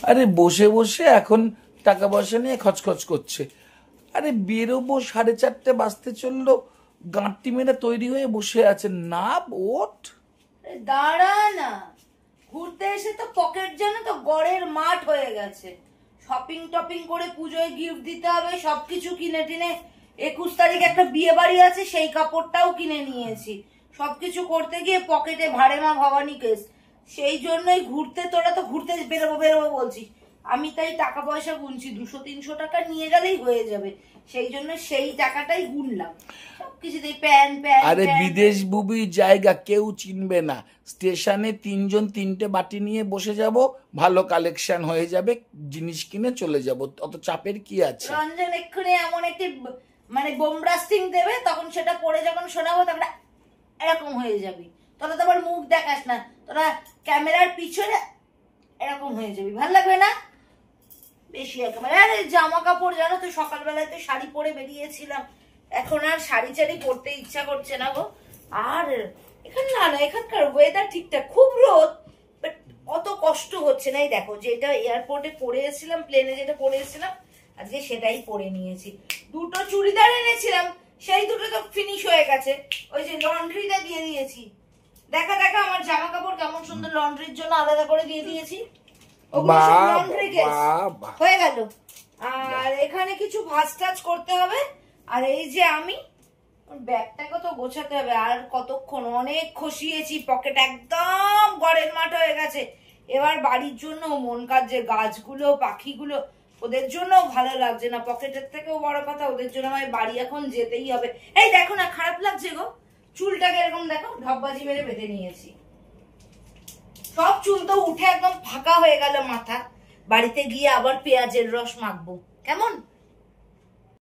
আরে বসে বসে এখন টাকা পয়সা নিয়ে খচখচ করছে। আরে বেরোবো, 4:30 বাজতে চললো, গাঁটটি মেরে তৈরি হয়ে বসে আছে। না ওঠ, দাঁড়া না, ঘুরতে এসে তো পকেট যেন তো গড়ের মাঠ হয়ে গেছে। শপিং টপিং করে পুজোয় গিফট দিতে হবে, সবকিছু কিনে টিনে 21 তারিখ একটা বিয়ে বাড়ি আছে, সেই কাপড়টাও কিনে নিয়েছি। সবকিছু করতে গিয়ে পকেটে ভাড়ে মা ভবানী কেস। সেই জন্যই ঘুরতে, তোরা তো ঘুরতে বেরোবো বেরোবো বলছিস, আমি তাই টাকা পয়সা গুনছি, 200-300 টাকা নিয়ে গেলেই হয়ে যাবে। সেই জন্য সেই টাকাটাই গুনলাম সবকিছুতেই। প্যান প্যান আরে বিদেশ বুবি জায়গা, কেউ চিনবে না। স্টেশনে 3 জন 3টে বাটি নিয়ে বসে যাব, ভালো কালেকশন হয়ে যাবে, জিনিস কিনে চলে যাব, অত চাপের কি আছে? রঞ্জন এক্ষুনি এমন একটি মানে বোমব্রাস্টিং দেবে, তখন সেটা পরে যখন শোনাবো তখন এরকম হয়ে যাবি। তোরা তো আবার মুখ দেখাস না, তোরা ক্যামেরার পিছনে এরকম হয়ে যাবি, ভাল লাগবে না বেশি একেবারে। আরে জামা কাপড় জানো তো, সকালবেলায় তো শাড়ি পরে বেরিয়েছিলাম, এখন আর শাড়ি চাড়ি পরতে ইচ্ছা করছে না গো। আর এখানে না, এখানকার ওয়েদার ঠিকঠাক, খুব রোদ, বাট অত কষ্ট হচ্ছে না। এই দেখো, যেটা এয়ারপোর্টে পরে এসেছিলাম, প্লেনে যেটা পরে এসেছিলাম, আজকে সেটাই পরে নিয়েছি। দুটো চুড়িদার এনেছিলাম, সেই দুটো তো ফিনিশ হয়ে গেছে, ওই যে লন্ড্রিতে দিয়ে দিয়েছি। দেখা দেখা আমার জামা কাপড় কেমন সুন্দর লন্ড্রির জন্য আলাদা করে দিয়ে দিয়েছি, হয়ে গেল। আর এখানে কিছু ভাজ টাজ করতে হবে। আর এই যে আমি ব্যাগটাকে তো গোছাতে হবে, আর কতক্ষণ, অনেক খসিয়েছি, পকেট একদম গড়ের মাঠ হয়ে গেছে। এবার বাড়ির জন্য মন কাজে, গাছগুলো পাখিগুলো ওদের জন্য ভালো লাগছে না, পকেটের থেকেও বড় কথা ওদের জন্য আমার বাড়ি এখন যেতেই হবে। এই দেখো না, খারাপ লাগছে গো, চুলটাকে এরকম দেখো ঢপবাজি মেরে বেঁধে নিয়েছি, সব চুল তো উঠে একদম ফাঁকা হয়ে গেল মাথা। বাড়িতে গিয়ে আবার পেঁয়াজের রস মাখবো, কেমন?